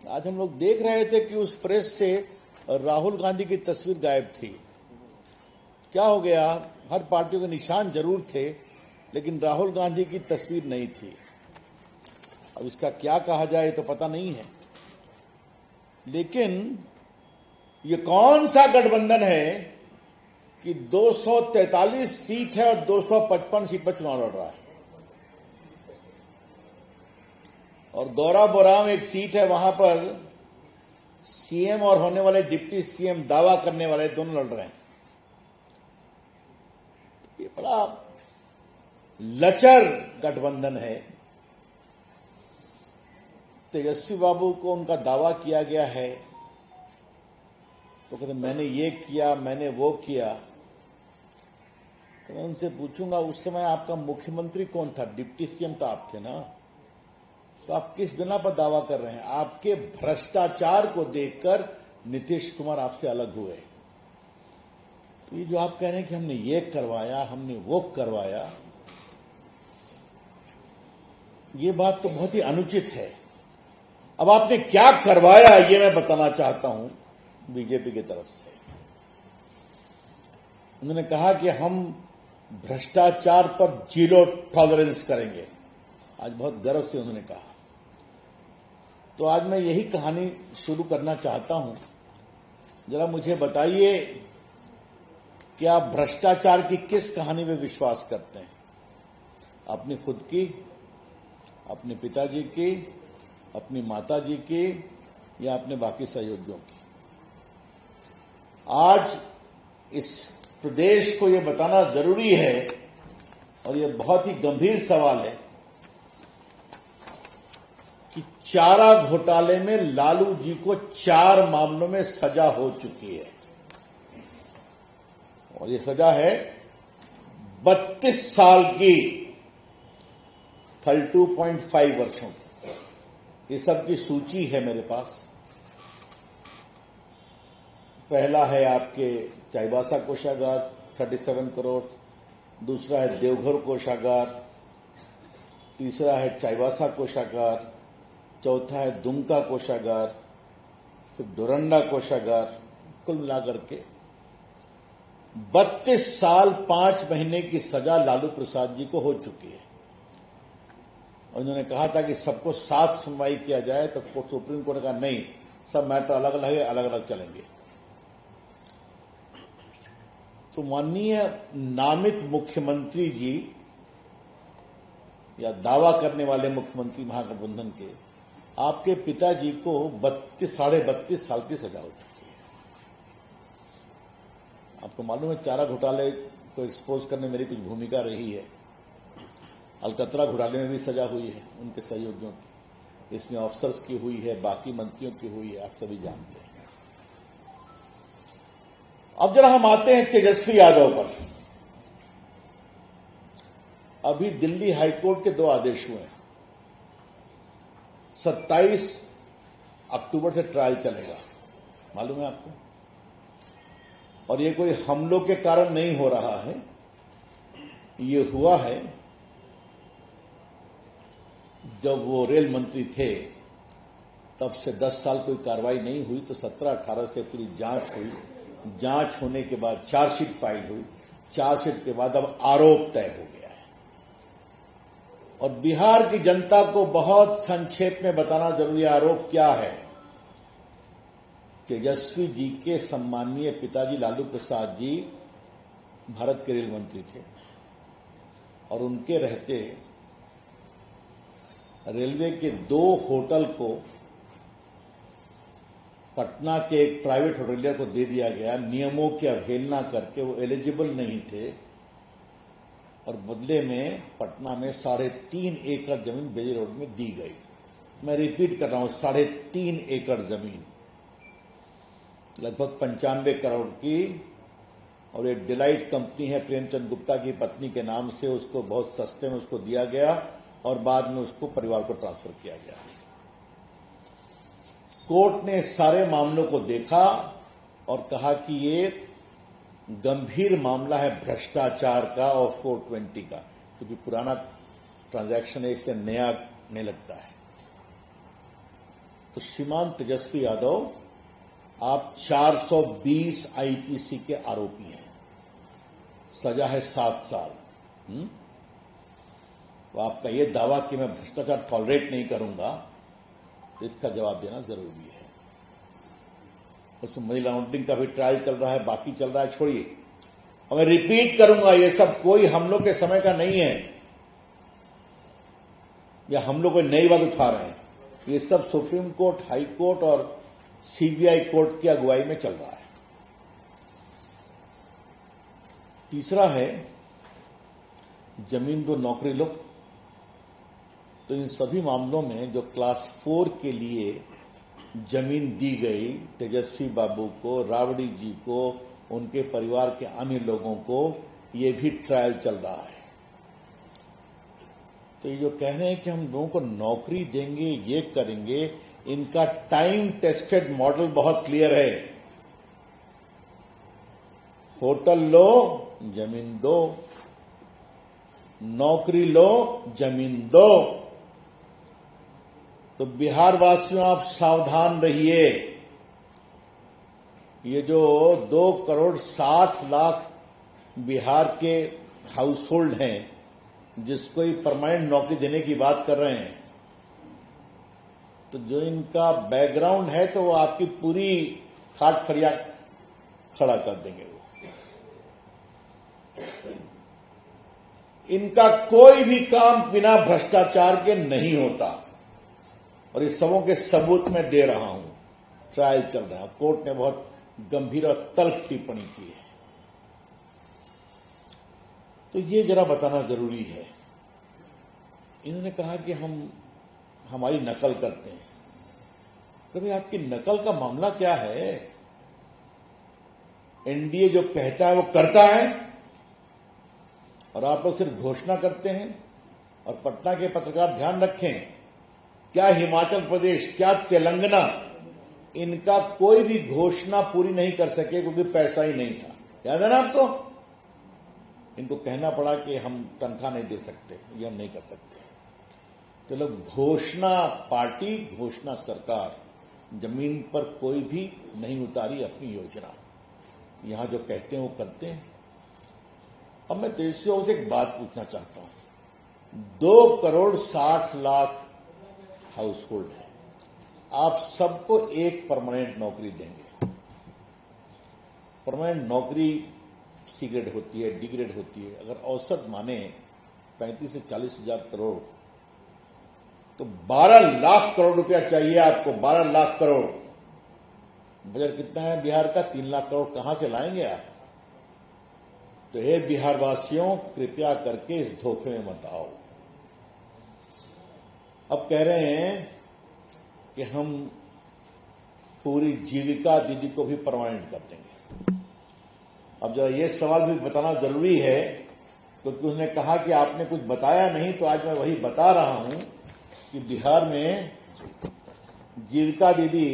आज हम लोग देख रहे थे कि उस प्रेस से राहुल गांधी की तस्वीर गायब थी। क्या हो गया? हर पार्टियों के निशान जरूर थे, लेकिन राहुल गांधी की तस्वीर नहीं थी। अब इसका क्या कहा जाए तो पता नहीं है, लेकिन ये कौन सा गठबंधन है कि 243 सीट है और 255 सीट पर चुनाव लड़ रहा है। और गौराबोराम एक सीट है, वहां पर सीएम और होने वाले डिप्टी सीएम दावा करने वाले दोनों लड़ रहे हैं। ये बड़ा लचर गठबंधन है। तेजस्वी बाबू को उनका दावा किया गया है तो कहते मैंने ये किया, मैंने वो किया। तो मैं उनसे पूछूंगा, उस समय आपका मुख्यमंत्री कौन था? डिप्टी सीएम तो आप थे ना। तो आप किस बिना पर दावा कर रहे हैं? आपके भ्रष्टाचार को देखकर नीतीश कुमार आपसे अलग हुए। तो ये जो आप कह रहे हैं कि हमने ये करवाया, हमने वो करवाया, ये बात तो बहुत ही अनुचित है। अब आपने क्या करवाया ये मैं बताना चाहता हूं बीजेपी की तरफ से। उन्होंने कहा कि हम भ्रष्टाचार पर 0 टॉलरेंस करेंगे। आज बहुत गर्व से उन्होंने कहा। तो आज मैं यही कहानी शुरू करना चाहता हूं। जरा मुझे बताइए कि आप भ्रष्टाचार की किस कहानी में विश्वास करते हैं? अपनी खुद की, अपने पिताजी की, अपनी माताजी की, या अपने बाकी सहयोगियों की? आज इस प्रदेश को यह बताना जरूरी है, और यह बहुत ही गंभीर सवाल है कि चारा घोटाले में लालू जी को 4 मामलों में सजा हो चुकी है, और ये सजा है 32 साल की, 32.5 वर्षों की। ये सब की सूची है मेरे पास। पहला है आपके चाईबासा कोषागार 37 करोड़, दूसरा है देवघर कोषागार, तीसरा है चाईबासा कोषागार, चौथा है दुमका कोषागार, फिर डोरंडा कोषागार। कुल मिलाकर के 32 साल 5 महीने की सजा लालू प्रसाद जी को हो चुकी है। और उन्होंने कहा था कि सबको साथ सुनवाई किया जाए, तो सुप्रीम कोर्ट का नहीं, सब मैटर अलग अलग है, अलग अलग चलेंगे। तो माननीय नामित मुख्यमंत्री जी या दावा करने वाले मुख्यमंत्री महागठबंधन के, आपके पिताजी को 32 साल की सजा हो चुकी है। आपको मालूम है चारा घोटाले को एक्सपोज करने में मेरी कुछ भूमिका रही है। अलकतरा घोटाले में भी सजा हुई है उनके सहयोगियों की, इसमें अफसर्स की हुई है, बाकी मंत्रियों की हुई है, आप सभी जानते हैं। अब जरा हम आते हैं तेजस्वी यादव पर। अभी दिल्ली हाईकोर्ट के 2 आदेश हुए हैं। 27 अक्टूबर से ट्रायल चलेगा, मालूम है आपको। और ये कोई हमलों के कारण नहीं हो रहा है, ये हुआ है जब वो रेल मंत्री थे, तब से 10 साल कोई कार्रवाई नहीं हुई, तो 17-18 से पूरी जांच हुई। जांच होने के बाद चार्जशीट फाइल हुई, चार्जशीट के बाद अब आरोप तय हो गया है। और बिहार की जनता को बहुत संक्षेप में बताना जरूरी है आरोप क्या है। तेजस्वी जी के सम्मानीय पिताजी लालू प्रसाद जी भारत के रेल मंत्री थे, और उनके रहते रेलवे के 2 होटल को पटना के एक प्राइवेट होटलियर को दे दिया गया। नियमों की अवहेलना करके वो एलिजिबल नहीं थे, और बदले में पटना में 3.5 एकड़ जमीन बेली रोड में दी गई। मैं रिपीट कर रहा हूं, 3.5 एकड़ जमीन, लगभग 95 करोड़ की। और एक डिलाइट कंपनी है प्रेमचंद गुप्ता की पत्नी के नाम से, उसको बहुत सस्ते में उसको दिया गया, और बाद में उसको परिवार को ट्रांसफर किया गया। कोर्ट ने सारे मामलों को देखा और कहा कि ये गंभीर मामला है भ्रष्टाचार का और 420 का, क्योंकि पुराना ट्रांजैक्शन है, इससे नया नहीं लगता है। तो श्रीमान तेजस्वी यादव, आप 420 आईपीसी के आरोपी हैं, सजा है 7 साल। तो आपका यह दावा कि मैं भ्रष्टाचार टॉलरेट नहीं करूंगा, तो इसका जवाब देना जरूरी है। उसमें मनी लॉन्ड्रिंग का भी ट्रायल चल रहा है, बाकी चल रहा है, छोड़िए। और मैं रिपीट करूंगा, ये सब कोई हम लोग के समय का नहीं है, या हम लोग कोई नई बात उठा रहे हैं। ये सब सुप्रीम कोर्ट, हाई कोर्ट और सीबीआई कोर्ट की अगुवाई में चल रहा है। तीसरा है जमीन दो नौकरी लो। तो इन सभी मामलों में जो क्लास 4 के लिए जमीन दी गई तेजस्वी बाबू को, राबड़ी जी को, उनके परिवार के अन्य लोगों को, ये भी ट्रायल चल रहा है। तो ये जो कह रहे हैं कि हम लोगों को नौकरी देंगे, ये करेंगे, इनका टाइम टेस्टेड मॉडल बहुत क्लियर है। होटल लो, जमीन दो, नौकरी लो, जमीन दो। तो बिहार वासियों, आप सावधान रहिए। ये जो 2,60,00,000 बिहार के हाउस होल्ड हैं, जिसको ही परमानेंट नौकरी देने की बात कर रहे हैं, तो जो इनका बैकग्राउंड है, तो वो आपकी पूरी खाट खड़िया खड़ा कर देंगे। वो इनका कोई भी काम बिना भ्रष्टाचार के नहीं होता, और इस सबों के सबूत मैं दे रहा हूं। ट्रायल चल रहा है, कोर्ट ने बहुत गंभीर और तल्ख टिप्पणी की है। तो ये जरा बताना जरूरी है। इन्होंने कहा कि हमारी नकल करते हैं। तो भाई, आपकी नकल का मामला क्या है? एनडीए जो कहता है वो करता है, और आप लोग सिर्फ घोषणा करते हैं। और पटना के पत्रकार ध्यान रखें, क्या हिमाचल प्रदेश, क्या तेलंगाना, इनका कोई भी घोषणा पूरी नहीं कर सके क्योंकि पैसा ही नहीं था। याद है ना आपको? इनको कहना पड़ा कि हम तनख्वाह नहीं दे सकते, ये हम नहीं कर सकते। तो लोग घोषणा पार्टी, घोषणा सरकार, जमीन पर कोई भी नहीं उतारी अपनी योजना। यहां जो कहते हैं वो करते हैं। अब मैं देशियों से एक बात पूछना चाहता हूं। 2,60,00,000 हाउस होल्ड है, आप सबको एक परमानेंट नौकरी देंगे। परमानेंट नौकरी सी ग्रेड होती है, डी ग्रेड होती है। अगर औसत माने 35 से 40 हजार करोड़, तो 12 लाख करोड़ रुपया चाहिए आपको। 12 लाख करोड़। बजट कितना है बिहार का? 3 लाख करोड़ कहां से लाएंगे आप? तो हे बिहार वासियों, कृपया करके इस धोखे में मत आओ। अब कह रहे हैं कि हम पूरी जीविका दीदी को भी परमानेंट कर देंगे। अब जरा ये सवाल भी बताना जरूरी है, क्योंकि उसने कहा कि आपने कुछ बताया नहीं, तो आज मैं वही बता रहा हूं कि बिहार में जीविका दीदी,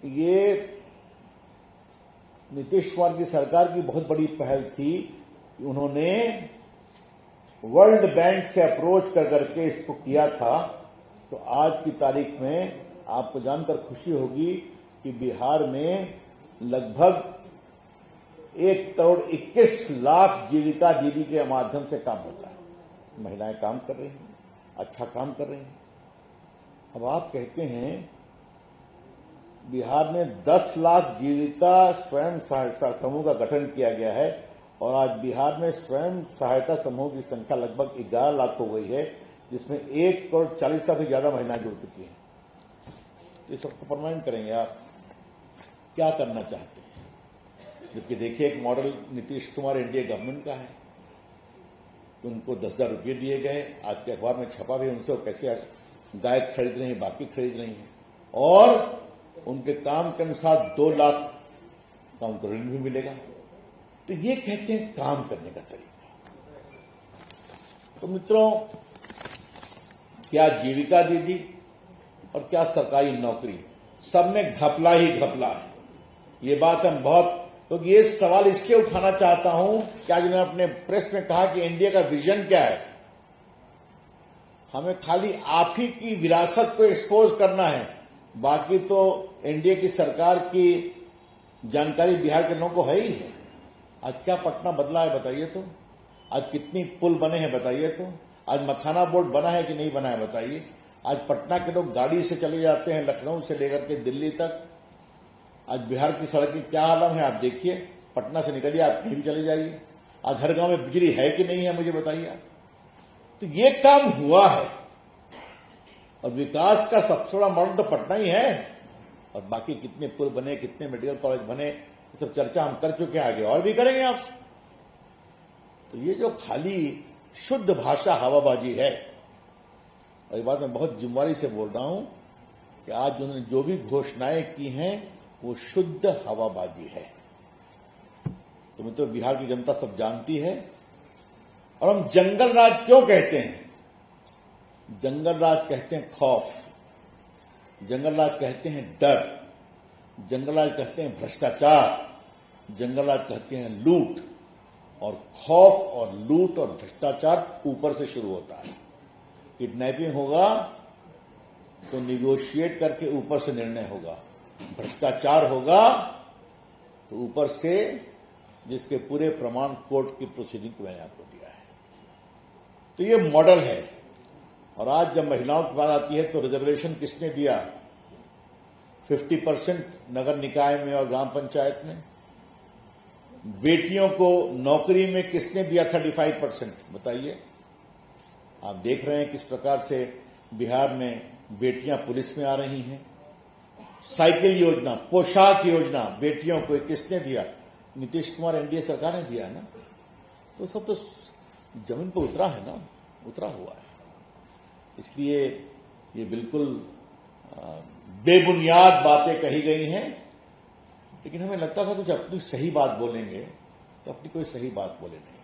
ये नीतीश कुमार की सरकार की बहुत बड़ी पहल थी कि उन्होंने वर्ल्ड बैंक से अप्रोच कर करके इसको किया था। तो आज की तारीख में आपको जानकर खुशी होगी कि बिहार में लगभग 1,21,00,000 जीविका दीदी के माध्यम से काम होता है। महिलाएं काम कर रही हैं, अच्छा काम कर रही हैं। अब आप कहते हैं बिहार में 10 लाख जीविका स्वयं सहायता समूह का गठन किया गया है, और आज बिहार में स्वयं सहायता समूह की संख्या लगभग 11 लाख हो गई है, जिसमें 1,40,00,000 से भी ज्यादा महिलाएं जुड़ चुकी हैं। ये सबको परमानेंट करेंगे आप? क्या करना चाहते हैं? जबकि देखिए, एक model Nitish Kumar NDA government का है। उनको 10,000 रुपये दिए गए, आज के अखबार में छपा भी उनसे, कैसे गाय खरीद रही है, बाकी खरीद रही है, और उनके काम के अनुसार 2 लाख का उनको ऋण भी मिलेगा। तो ये कहते हैं काम करने का तरीका। तो मित्रों, क्या जीविका दीदी और क्या सरकारी नौकरी, सब में घपला ही घपला है। ये बात हम बहुत, तो ये सवाल इसलिए उठाना चाहता हूं कि आज उन्होंने अपने प्रेस में कहा कि एनडीए का विजन क्या है। हमें खाली आप ही की विरासत को एक्सपोज करना है, बाकी तो एनडीए की सरकार की जानकारी बिहार के लोगों को है ही है। आज क्या पटना बदला है बताइए तो, आज कितनी पुल बने हैं बताइए तो, आज मखाना बोर्ड बना है कि नहीं बना है बताइए। आज पटना के लोग गाड़ी से चले जाते हैं लखनऊ से लेकर के दिल्ली तक। आज बिहार की सड़क की क्या हालत है आप देखिए, पटना से निकलिए आप कहीं भी चले जाइए। आज हर गांव में बिजली है कि नहीं है मुझे बताइए आप। तो ये काम हुआ है और विकास का सबसे बड़ा मॉडल तो पटना ही है। और बाकी कितने पुल बने, कितने मेडिकल कॉलेज बने, ये सब चर्चा हम कर चुके हैं, आगे और भी करेंगे आपसे। तो ये जो खाली शुद्ध भाषा हवाबाजी है, और ये बात मैं बहुत जिम्मेदारी से बोल रहा हूं कि आज उन्होंने जो भी घोषणाएं की हैं वो शुद्ध हवाबाजी है। तो मित्रों, बिहार की जनता सब जानती है। और हम जंगल राज क्यों कहते हैं? जंगल राज कहते हैं खौफ, जंगल राज कहते हैं डर, जंगल राज कहते हैं भ्रष्टाचार, जंगल राज कहते हैं लूट। और खौफ और लूट और भ्रष्टाचार ऊपर से शुरू होता है। किडनैपिंग होगा तो निगोशिएट करके ऊपर से निर्णय होगा, भ्रष्टाचार होगा तो ऊपर से, जिसके पूरे प्रमाण कोर्ट की प्रोसीडिंग को मैंने आपको दिया है। तो ये मॉडल है। और आज जब महिलाओं की बात आती है तो रिजर्वेशन किसने दिया? 50% नगर निकाय में और ग्राम पंचायत में। बेटियों को नौकरी में किसने दिया 35%? बताइए। आप देख रहे हैं किस प्रकार से बिहार में बेटियां पुलिस में आ रही हैं। साइकिल योजना, पोशाक योजना बेटियों को किसने दिया? नीतीश कुमार एनडीए सरकार ने दिया है ना। तो सब तो जमीन पर उतरा है ना, उतरा हुआ है। इसलिए ये बिल्कुल बेबुनियाद बातें कही गई हैं। लेकिन हमें लगता था कि अपनी सही बात बोलेंगे तो अपनी कोई सही बात बोले नहीं,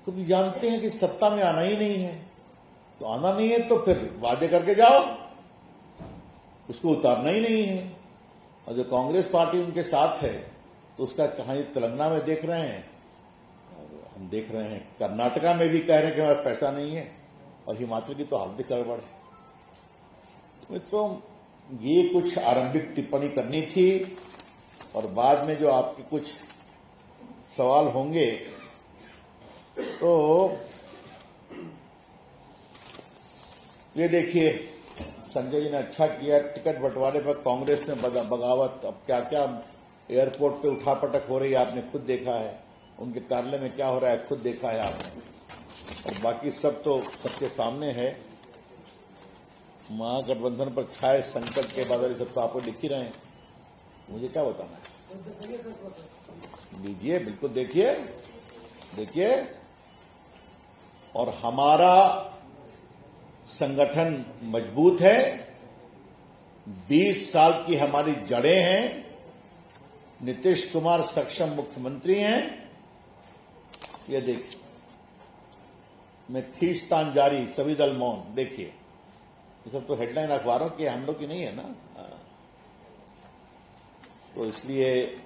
क्योंकि जानते हैं कि सत्ता में आना ही नहीं है। तो आना नहीं है तो फिर वादे करके जाओ, उसको उतारना ही नहीं है। और जो कांग्रेस पार्टी उनके साथ है तो उसका कहानी तेलंगाना में देख रहे हैं, और हम देख रहे हैं कर्नाटका में भी कह रहे हैं कि हमारे पैसा नहीं है, और हिमाचल की तो हार्दिक गड़बड़ है। तो मित्रों, ये कुछ आरंभिक टिप्पणी करनी थी। और बाद में जो आपके कुछ सवाल होंगे तो ये देखिए, संजय जी ने अच्छा किया, टिकट बंटवारे पर कांग्रेस ने बगावत। अब क्या क्या एयरपोर्ट पे उठापटक हो रही है आपने खुद देखा है, उनके कार्यालय में क्या हो रहा है खुद देखा है आपने। और बाकी सब तो सबके सामने है। महागठबंधन पर छाए संकट के बादल, सब तो आपको लिख ही रहे हैं, मुझे क्या बताना है। लीजिए, बिल्कुल देखिए देखिए। और हमारा संगठन मजबूत है, 20 साल की हमारी जड़ें हैं, नीतीश कुमार सक्षम मुख्यमंत्री हैं। ये देखिए, मैं खींचतान जारी, सभी दल मौन। देखिए, ये सब तो हेडलाइन अखबारों की, हम लोग की नहीं है ना। तो इसलिए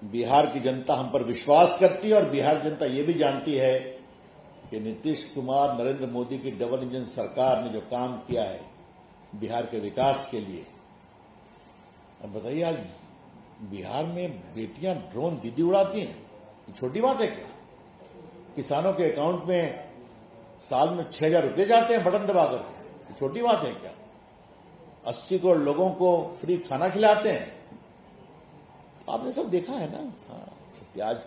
बिहार की जनता हम पर विश्वास करती है, और बिहार जनता ये भी जानती है कि नीतीश कुमार, नरेंद्र मोदी की डबल इंजन सरकार ने जो काम किया है बिहार के विकास के लिए। अब बताइए, आज बिहार में बेटियां ड्रोन दीदी उड़ाती हैं, ये छोटी बात है क्या? किसानों के अकाउंट में साल में 6,000 रुपये जाते हैं बटन दबाकर, ये छोटी बात है क्या? 80 करोड़ लोगों को फ्री खाना खिलाते हैं। आपने सब देखा है ना। हाँ, आज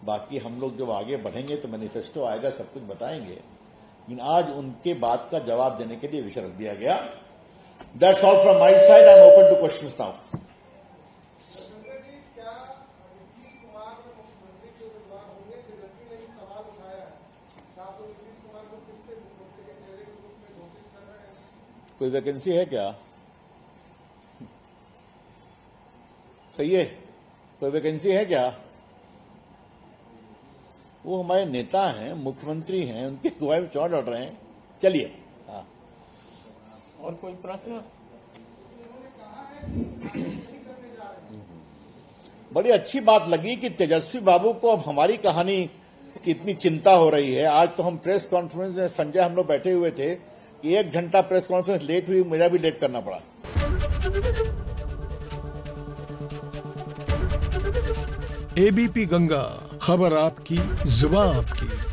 बाकी हम लोग जब आगे बढ़ेंगे तो मैनिफेस्टो आएगा, सब कुछ बताएंगे। लेकिन आज उनके बात का जवाब देने के लिए विषय रख दिया गया। That's all from my side. I am open two questions now. कोई वैकेंसी है क्या? सही है, कोई वैकेंसी है क्या? वो हमारे नेता हैं, मुख्यमंत्री हैं, उनके अगुवाई में चुनाव लड़ रहे हैं। चलिए। हाँ, और कोई प्रश्न? बड़ी अच्छी बात लगी कि तेजस्वी बाबू को अब हमारी कहानी की इतनी चिंता हो रही है। आज तो हम प्रेस कॉन्फ्रेंस में, संजय हम लोग बैठे हुए थे कि 1 घंटा प्रेस कॉन्फ्रेंस लेट हुई, मेरा भी लेट करना पड़ा। एबीपी गंगा, खबर आपकी, जुबान आपकी।